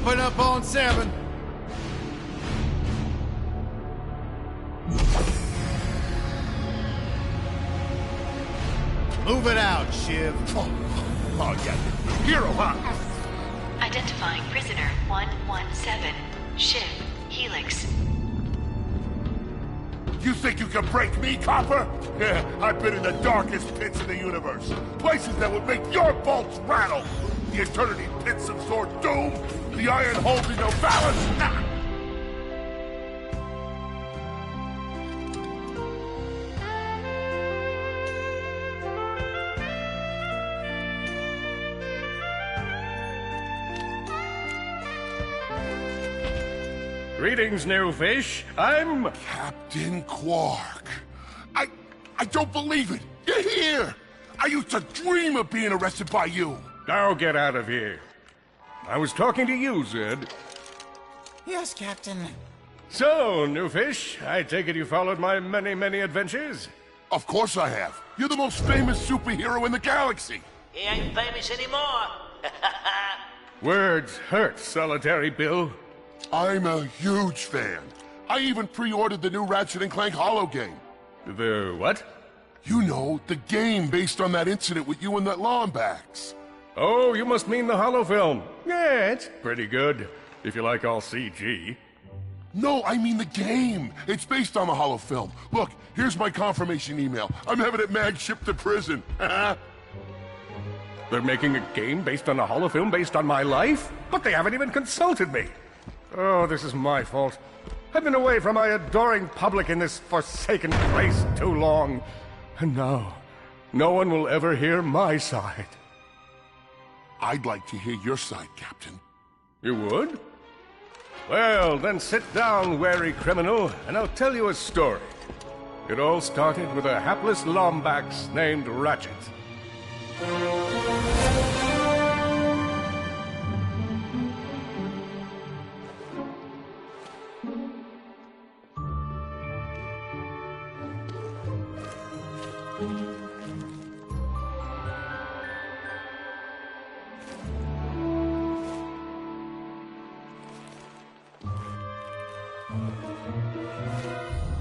Open up on 7. Move it out, Shiv. Oh yeah, hero, huh? Identifying prisoner 117, Shiv, Helix. You think you can break me, Copper? Yeah, I've been in the darkest pits in the universe. Places that would make your bolts rattle. The eternity pits of Sword Doom. The iron holes in your balance. Greetings, new fish. I'm... Captain Quark. I don't believe it. You're here. I used to dream of being arrested by you. Now get out of here. I was talking to you, Zed. Yes, Captain. So, new fish, I take it you followed my many, many adventures? Of course I have. You're the most famous superhero in the galaxy. He ain't famous anymore. Words hurt, Solitary Bill. I'm a huge fan. I even pre-ordered the new Ratchet and Clank holo game. The what? You know, the game based on that incident with you and that Lombax. Oh, you must mean the holo film. Yeah, it's pretty good, if you like all CG. No, I mean the game. It's based on the holo film. Look, here's my confirmation email. I'm having it mag shipped to prison. They're making a game based on a holo film based on my life? But they haven't even consulted me. Oh, this is my fault. I've been away from my adoring public in this forsaken place too long. And now, no one will ever hear my side. I'd like to hear your side, Captain. You would? Well, then sit down, wary criminal, and I'll tell you a story. It all started with a hapless Lombax named Ratchet.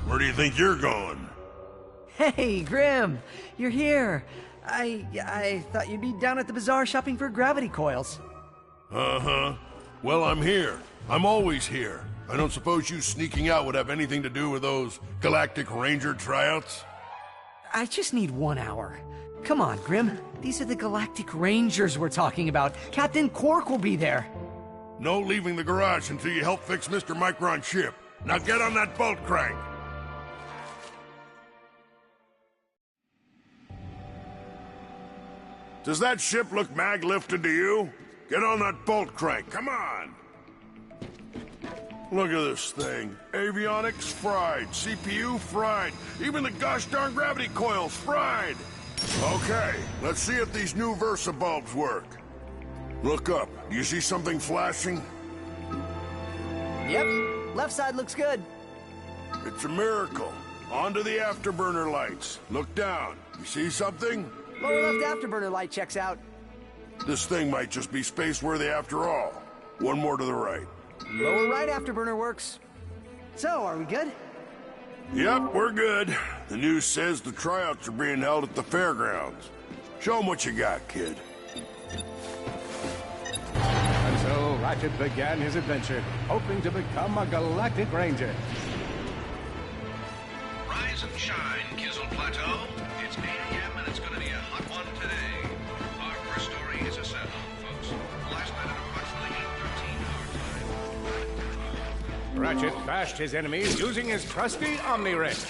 Where do you think you're going? Hey, Grim, you're here. I thought you'd be down at the bazaar shopping for gravity coils. Uh-huh. Well, I'm here. I'm always here. I don't suppose you sneaking out would have anything to do with those Galactic Ranger tryouts? I just need 1 hour. Come on, Grim. These are the Galactic Rangers we're talking about. Captain Quark will be there. No leaving the garage until you help fix Mr. Micron's ship. Now get on that bolt crank. Does that ship look mag-lifted to you? Get on that bolt crank, come on! Look at this thing. Avionics fried, CPU fried, even the gosh darn gravity coils fried! Okay, let's see if these new Versa bulbs work. Look up. Do you see something flashing? Yep, left side looks good. It's a miracle. Onto the afterburner lights. Look down. You see something? Lower left afterburner light checks out. This thing might just be space-worthy after all. One more to the right. Lower right afterburner works. So, are we good? Yep, we're good. The news says the tryouts are being held at the fairgrounds. Show them what you got, kid. And so Ratchet began his adventure, hoping to become a Galactic Ranger. Rise and shine, Kizzle Plateau. It's 8 a.m. and it's going to be a hot one today. Our first story is a setup, folks. Last night at approximately 8:13 our time. Ratchet bashed his enemies using his trusty Omni Wrench.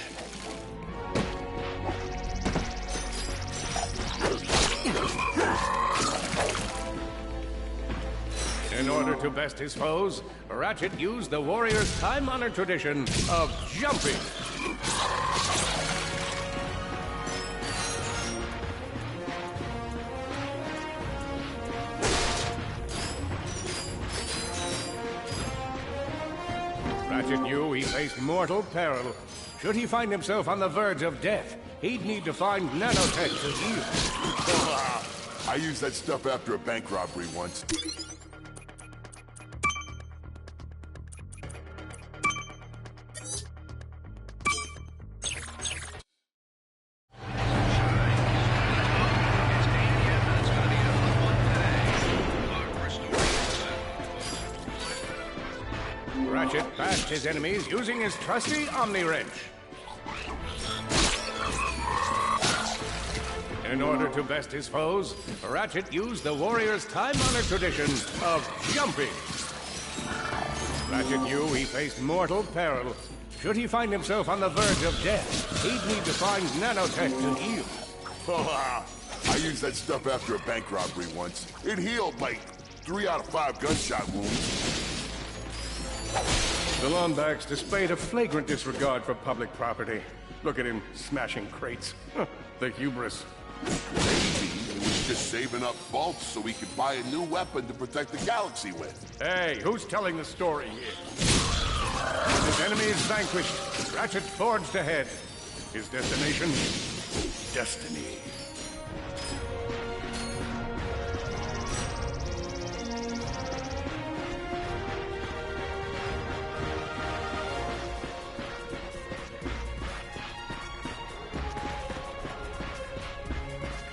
In order to best his foes, Ratchet used the warrior's time-honored tradition of jumping. Ratchet knew he faced mortal peril. Should he find himself on the verge of death, he'd need to find nanotech to heal. I used that stuff after a bank robbery once. Ratchet bashed his enemies using his trusty Omni Wrench. In order to best his foes, Ratchet used the warrior's time-honored tradition of jumping. Ratchet knew he faced mortal peril. Should he find himself on the verge of death, he'd need to find nanotech to heal. Oh, I used that stuff after a bank robbery once. It healed like 3 out of 5 gunshot wounds. The Lombax displayed a flagrant disregard for public property. Look at him smashing crates. The hubris. Maybe he was just saving up bolts so he could buy a new weapon to protect the galaxy with. Hey, who's telling the story here? With his enemies vanquished, Ratchet forged ahead. His destination? Destiny.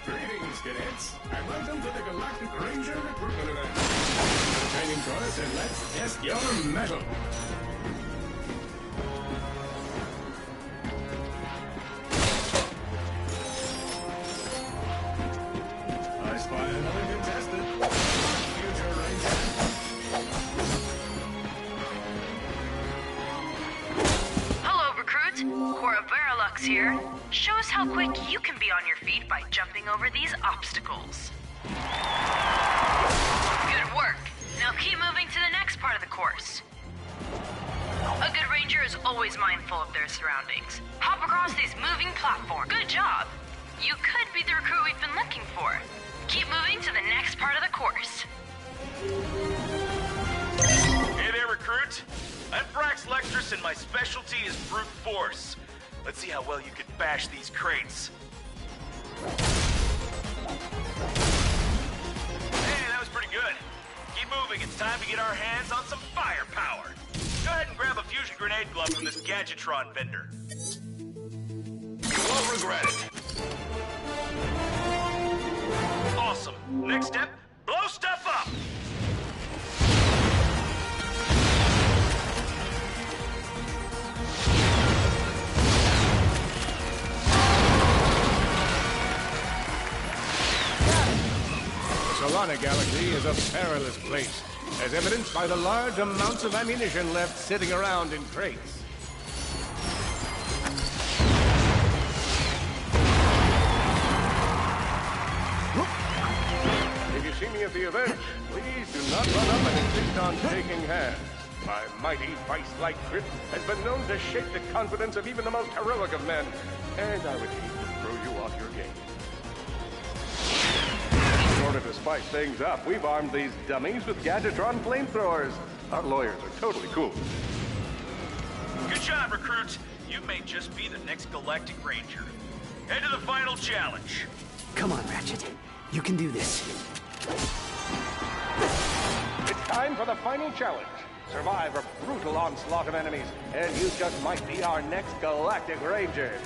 Greetings, cadets, and welcome to the Galactic Ranger Recruitment Event. Training course, and let's test your mettle. I spy another contestant. Future Ranger. Hello, recruit. Cora Veralux here. Show us how quick you can be on your feet by jumping over these obstacles. Good work. Now keep moving to the next part of the course. A good ranger is always mindful of their surroundings. Hop across these moving platforms. Good job. You could be the recruit we've been looking for. Keep moving to the next part of the course. Hey there, recruit. I'm Brax Lectrus, and my specialty is brute force. Let's see how well you can bash these crates. Hey, that was pretty good. Keep moving. It's time to get our hands on some firepower. Go ahead and grab a fusion grenade glove from this Gadgetron vendor. You won't regret it. Awesome. Next step, blow stuff up. The Solana Galaxy is a perilous place, as evidenced by the large amounts of ammunition left sitting around in crates. If you see me at the event, please do not run up and insist on shaking hands. My mighty vice-like grip has been known to shake the confidence of even the most heroic of men, and I would hate to throw you off your game. In order to spice things up, we've armed these dummies with Gadgetron flamethrowers. Our lawyers are totally cool. Good job, recruit. You may just be the next Galactic Ranger. Head to the final challenge. Come on, Ratchet. You can do this. It's time for the final challenge. Survive a brutal onslaught of enemies, and you just might be our next Galactic Ranger.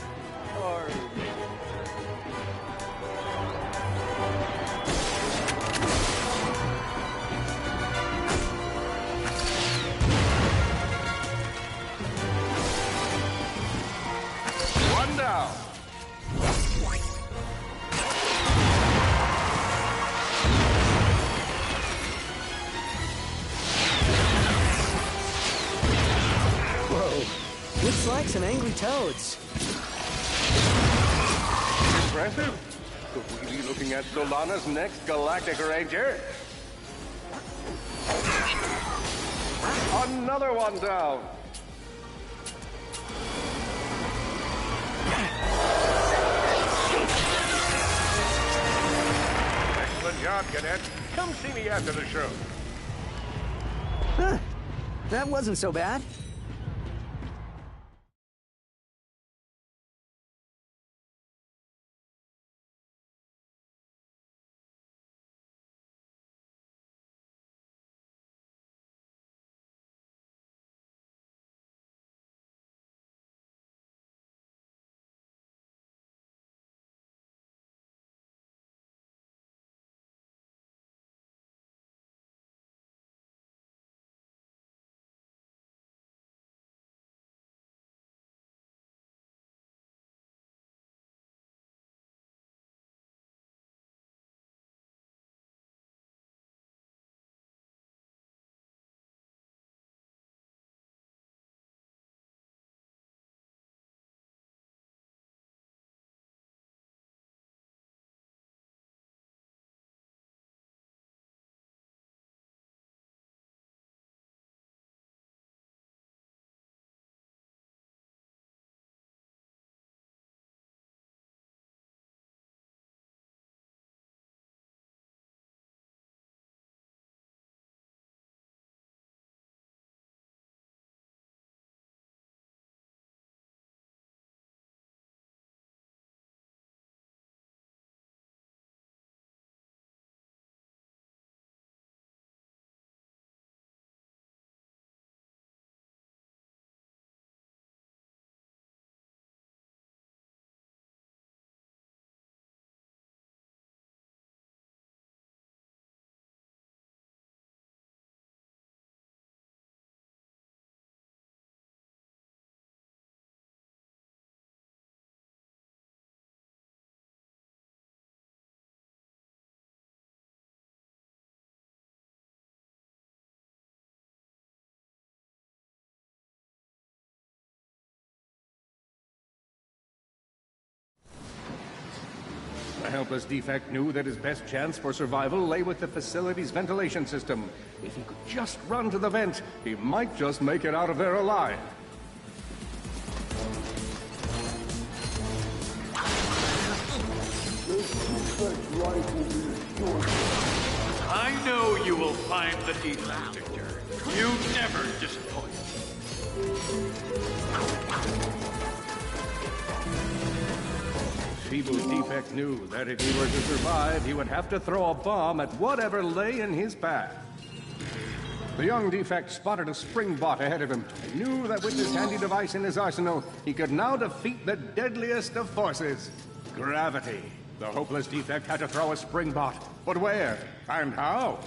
Or... one down. Whoa. Looks like some angry toads. Impressive. Could we be looking at Solana's next Galactic Ranger? Another one down. Excellent job, cadet. Come see me after the show. Huh. That wasn't so bad. The helpless defect knew that his best chance for survival lay with the facility's ventilation system. If he could just run to the vent, he might just make it out of there alive. I know you will find the defect, Victor. You never disappoint. Feeble's defect knew that if he were to survive, he would have to throw a bomb at whatever lay in his path. The young defect spotted a spring bot ahead of him. He knew that with this handy device in his arsenal, he could now defeat the deadliest of forces, gravity. The hopeless defect had to throw a spring bot, but where and how?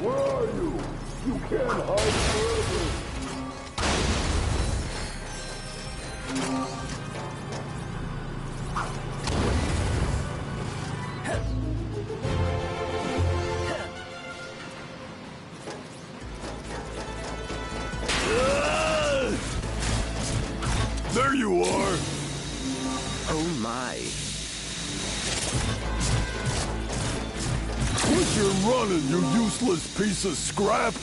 Where are you? You can't hide forever. There you are! Oh my. Quit your running, you useless piece of scrap!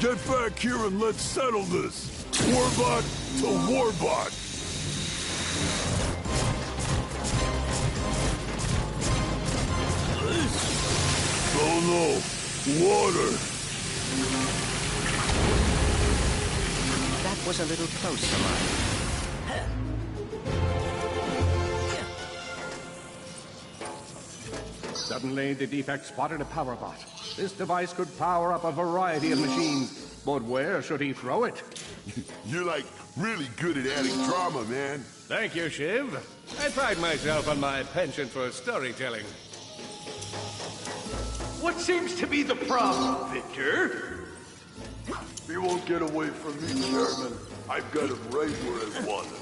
Get back here and let's settle this! Warbot to Warbot! Oh no! Water! That was a little close for mine. Suddenly, the defect spotted a power bot. This device could power up a variety of machines, but where should he throw it? You're like really good at adding drama, man. Thank you, Shiv. I pride myself on my penchant for storytelling. What seems to be the problem, Victor? He won't get away from me, Chairman. I've got him right where I want him.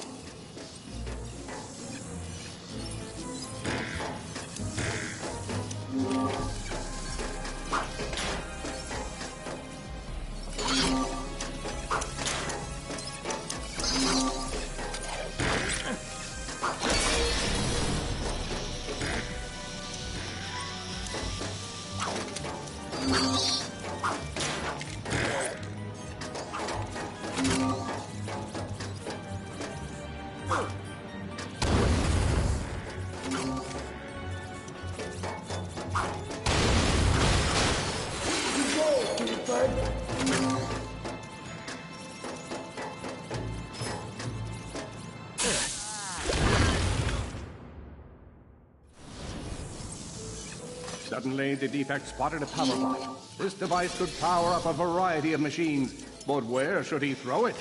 Suddenly, the defect spotted a power bot. This device could power up a variety of machines, but where should he throw it?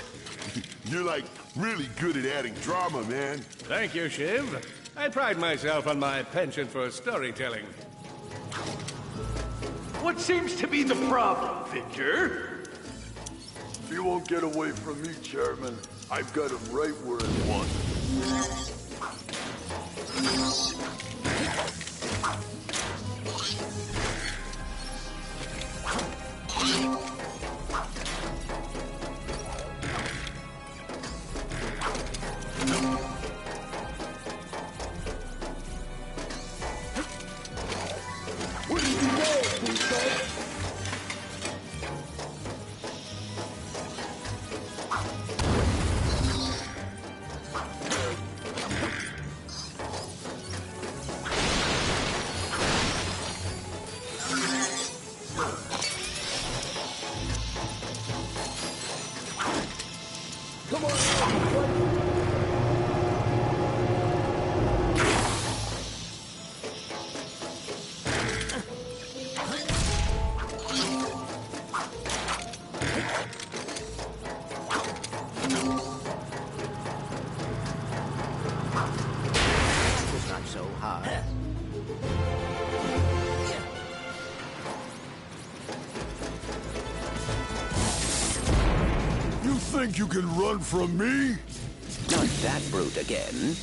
You're like really good at adding drama, man. Thank you, Shiv. I pride myself on my penchant for storytelling. What seems to be the problem, Victor? He won't get away from me, Chairman. I've got him right where I want him. Where did you go, Defect? Come on, That was not so hard. think you can run from me? Not that brute again.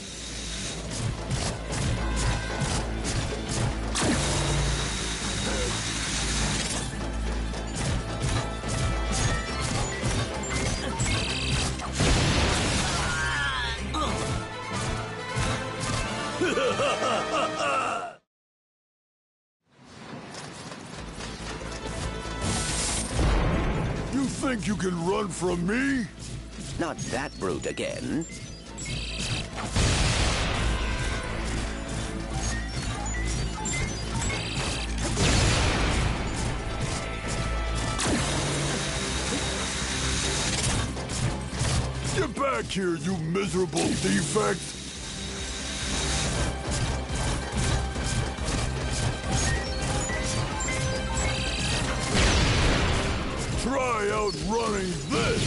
You think you can run from me? Not that brute again. Get back here, you miserable defect! Try outrunning this!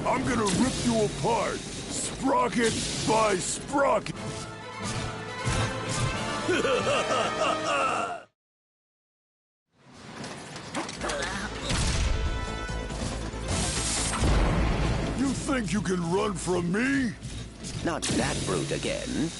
I'm gonna rip you apart, sprocket by sprocket! You think you can run from me? Not that brute again.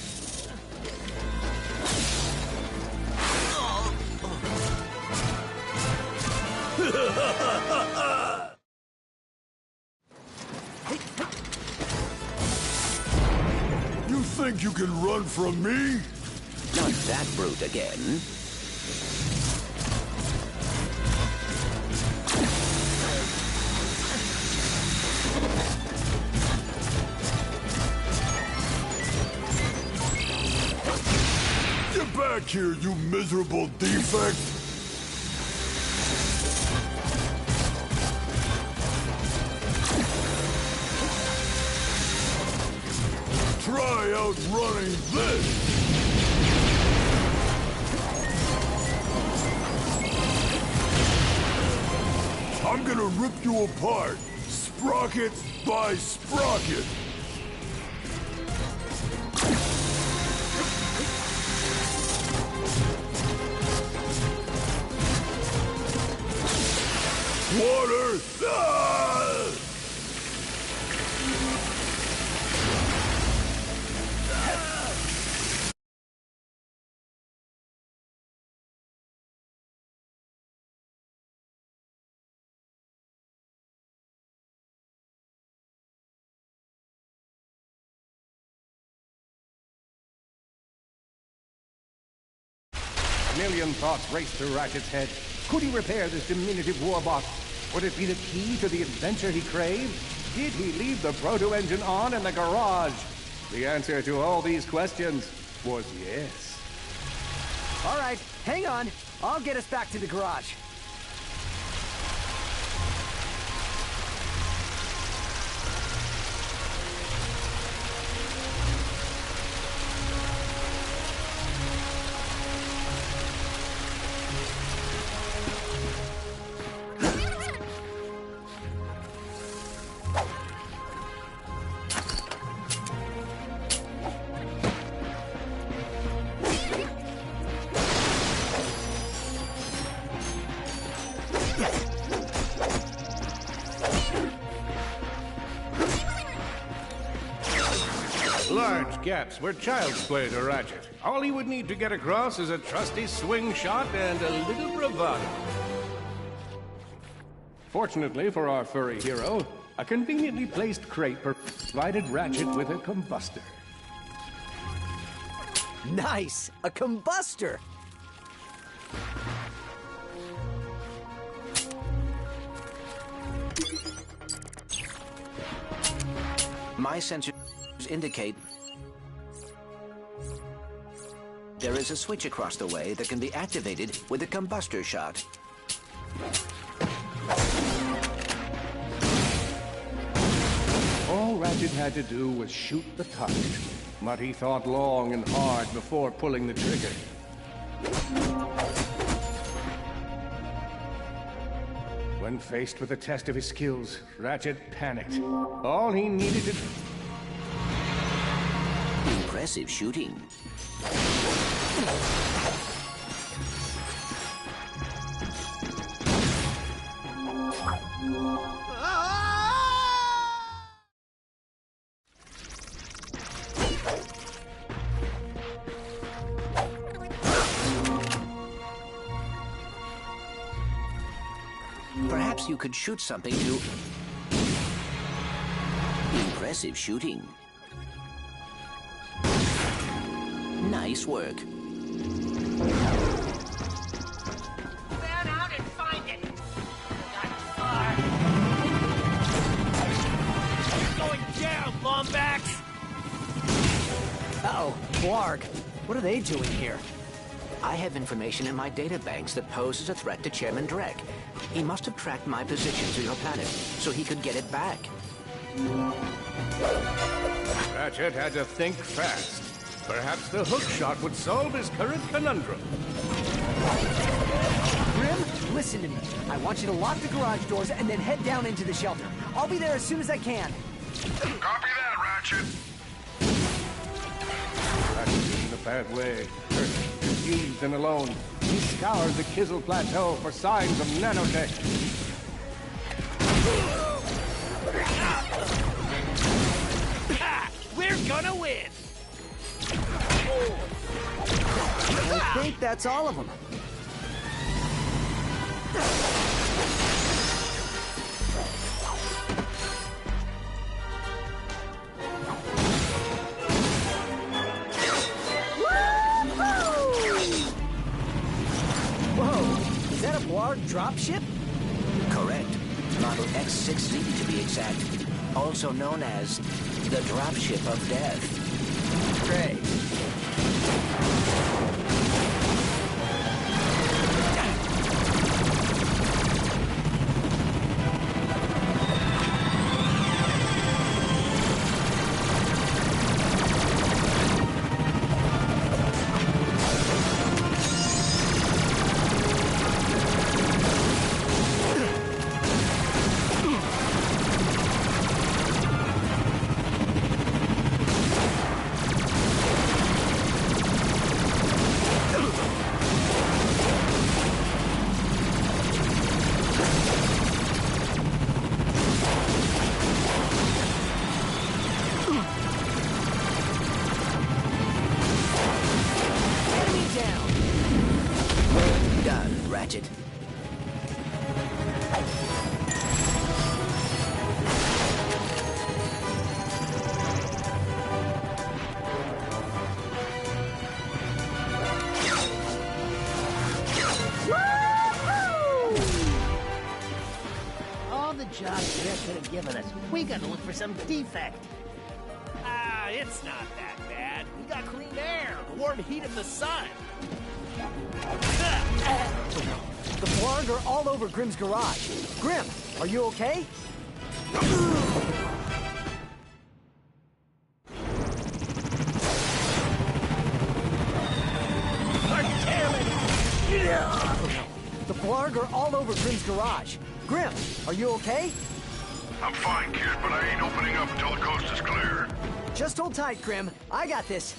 You think you can run from me? Not that brute again. Get back here, you miserable defect! Try outrunning this! I'm gonna rip you apart, sprocket by sprocket! Water! Ah! A million thoughts raced through Ratchet's head. Could he repair this diminutive warbot? Would it be the key to the adventure he craved? Did he leave the proto-engine on in the garage? The answer to all these questions was yes. All right, hang on. I'll get us back to the garage. Large gaps were child's play to Ratchet. All he would need to get across is a trusty swing shot and a little bravado. Fortunately for our furry hero, a conveniently placed crate provided Ratchet with a combustor. Nice! A combustor! My sensors indicate there is a switch across the way that can be activated with a combustor shot. All Ratchet had to do was shoot the target, but he thought long and hard before pulling the trigger. When faced with a test of his skills, Ratchet panicked. All he needed to... Impressive shooting. Perhaps you could shoot something to... Impressive shooting. Nice work. Fan out and find it. Not far. You're going down, Lombax. Uh-oh, Blarg. What are they doing here? I have information in my databanks that poses a threat to Chairman Drek. He must have tracked my position to your planet, so he could get it back. Ratchet had to think fast. Perhaps the hook shot would solve his current conundrum. Grim, listen to me. I want you to lock the garage doors and then head down into the shelter. I'll be there as soon as I can. Copy that, Ratchet. Ratchet is in a bad way. Hurt, confused, and alone. He scoured the Kizzle Plateau for signs of nanotech. We're gonna win. I think that's all of them. Whoa! Is that a Blarg dropship? Correct. Model X6Z to be exact. Also known as the Dropship of Death. Great. Ratchet. All the jobs Drek could have given us. We gotta look for some defect. Ah, it's not that bad. We got clean air, the warm heat of the sun. The Blarg are all over Grim's garage. Grim, are you okay? The Blarg are all over Grim's garage. Grim, are you okay? I'm fine, kid, but I ain't opening up until the coast is clear. Just hold tight, Grim. I got this.